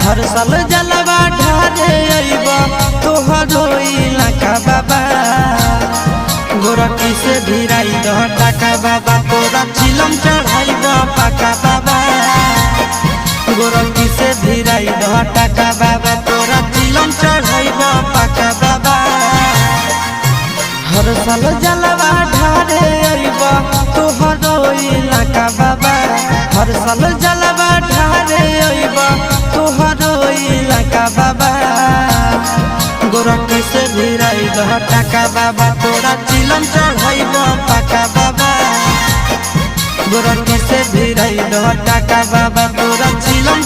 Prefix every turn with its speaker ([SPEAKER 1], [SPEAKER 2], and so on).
[SPEAKER 1] हर साल जलवा ढारे अइबा तोहरो इलाका बाबा गोरखी से भिराई दह टाका बाबा तोरा चिलम चढ़ाइबा पाका बाबा गोरखी से भिराई दह टाका बाबा तोरा चिलम चढ़ाइबा पाका बाबा हर साल जलवा ढारे अइबा तोहरो इलाका बाबा हर साल जलवा ढारे अइबा तोहरो इलाका बाबा गोरखी से भिराई दह टाका बाबा तोरा चिलम चढ़ाइबा पाका बाबा गोरखी से भिराई दह टाका बाबा तोरा चिलम